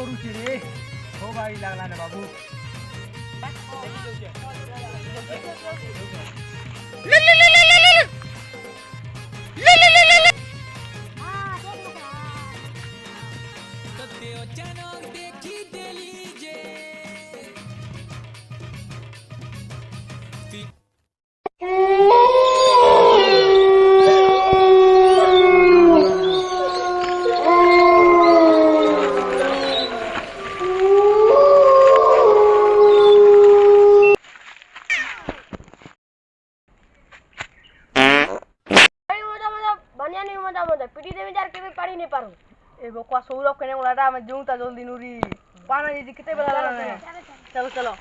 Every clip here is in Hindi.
କରୁଛି ରେ हो भाई लागला ना बाबू ए बकवा सौरभ कने वाला मैं जाऊं ता जल्दी नूरी पाना जी कितने बजा रहा है चलो चलो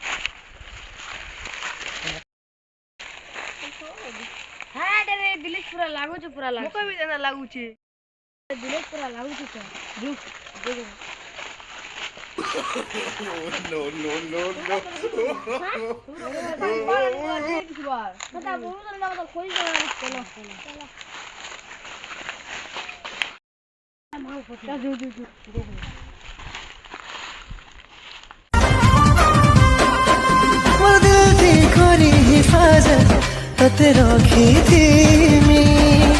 हां रे दिलेश पूरा लागू छ पूरा लागू मको भी देना लागू छे दिलेश पूरा लागू छ रुक देख no no no no बता बहुत ना बता खोज चलो चलो वो दिल की खोरी हिफाजत तो तेरा खेती में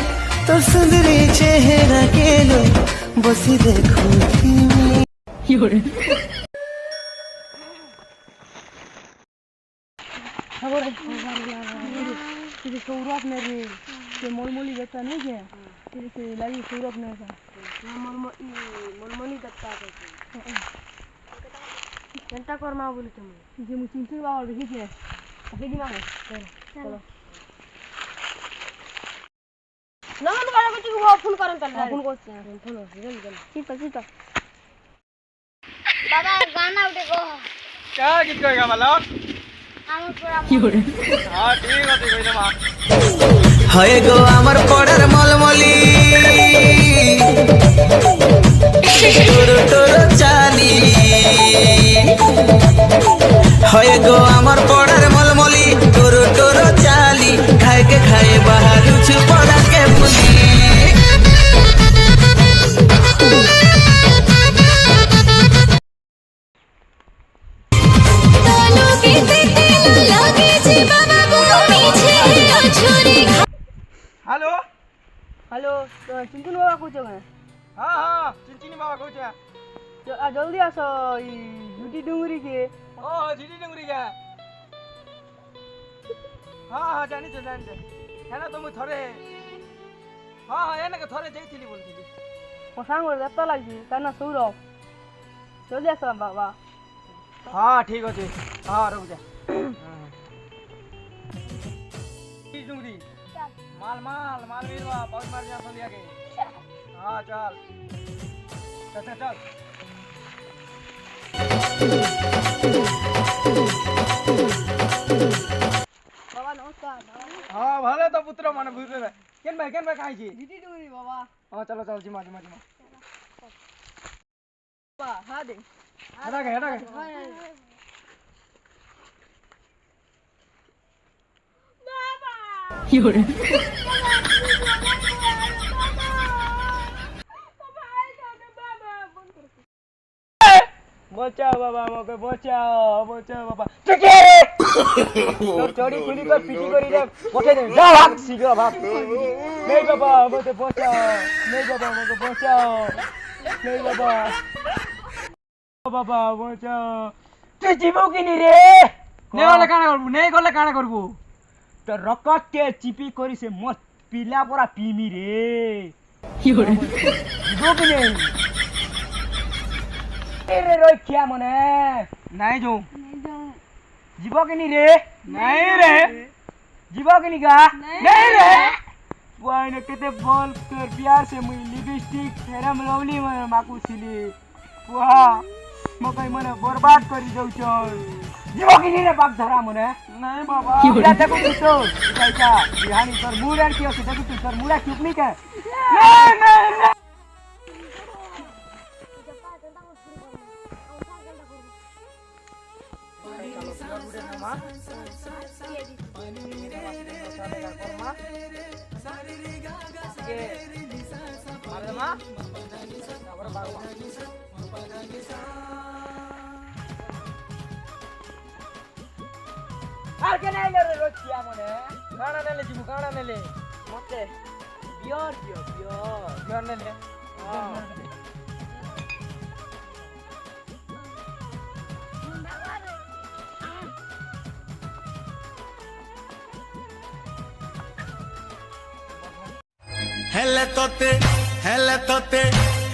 तो सुंदरी चेहरा के लो बसी देखो थी सौरभ ने रे के मोलमोली बेटा नहीं है तेरे से लगी सौरभ ने का मोलमोली दत्ता है जनता कर्मा बोले तुम जे मु चिंतन बाबा देखी छे ओके दी मांगे चलो नमन वाला को तू फोन करन कर फोन करते हैं फोन जल्दी ठीक है बाबा गाना उठे को क्या गीत गाएगा मालूम आम पूरा हां ठीक है कोई ना हाय गो अमर पड़र मलमली टोरो टोरो चाली हाय गो अमर पड़र मलमली टोरो टोरो चाली खाए के खाए बाहर छु पड़ा के पुली हेलो हेलो चिंतन बाबा को मैं हां हां चिंतनी बाबा को जल्दी आसो झूठी डुंगरी के ओ झूठी डुंगरी के हां हां जानी छे है ना तुम थरे हां हां एना के थरे जाईथिली बोलथिली मो सांग दत्ता लागजी ताना सौरभ जल्दी आसो बाबा हां ठीक अछि हां रुक जा डुंगरी माल माल माल वीरवा बहुत मार जा लिया के हां चल चल चल बाबा नमस्कार हां भले तो पुत्र माने भूरे केन भाई काई छी दीदी डुरी बाबा हां चलो चल जिमा बाबा हां दे हटा के बाबा योरे बचाओ बाबा मके बचाओ बाबा तो चोरी खुली कर पीटी करी रे उठे दे जा भाग शीघ्र भाग नहीं बाबा मके बचाओ नहीं बाबा मके बचाओ नहीं बाबा बचाओ तू जीवो कि नहीं रे नहीं गले काना करबू तो रकत के चिपी करी से मत पीला पूरा पीमी रे योरे जीवो कि नहीं रे रोई क्या मने नहीं जो जीवो कि नहीं रे नहीं रे जीवो कि नहीं गा नहीं रे वाई ने केते बोल कर प्यार से मुई लिपस्टिक फेरम लवली में माकू सिली वाह मकई मने बर्बाद करी दउ छन जीवो कि नहीं रे बाप धरा मने नहीं बाबा या देखो तो कैसा बिहानी तर मुड़ा की से देखो तू तर मुड़ा चुप नहीं के नहीं Mama, আর কে নাইলে রে রচিয়া মনে কানা নেলে জিমু কানা নেলে মতে বিয়র নেলে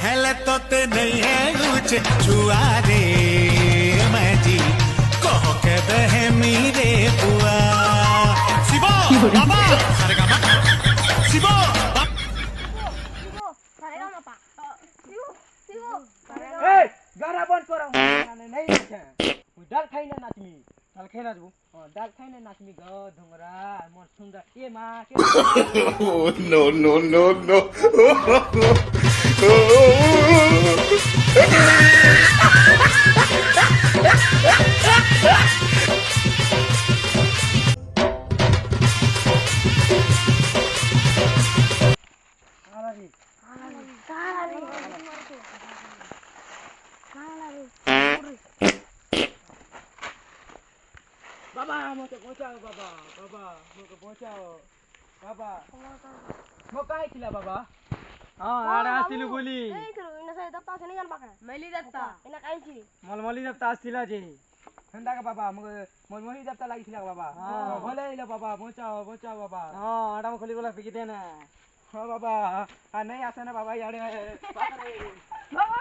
हेले तोते नहीं है कुछ छुआ रे मैं जी कहो के बहे मेरे बुआ शिवो बाबा शिवो এই গানা বন্ধ করো মানে নাই আছে ওই ডাল খাই না নাচমি ডাল খাই নাচবো ডাল খাই না নাচমি গো ধুমরা মোর সুন্দর এ মা কে Oh no no no no আলারি বাবা আমাকে বাঁচাও বাবা বাবা আমাকে বাঁচাও বাবা মো কাই খিলা বাবা হ্যাঁ আড়া আসিলু বলি মলমলি দেবতা আসছিলা যে হেন্দা কা বাবা মগে মলমলি দেবতা লাগিছিলা বাবা ভলে আইলা বাবা বাঁচাও বাবা হ্যাঁ আড়া মো খলি গলা ফিকি দে না হ্যাঁ বাবা আর নাই আসে না বাবা ইয়াড়ে বাবা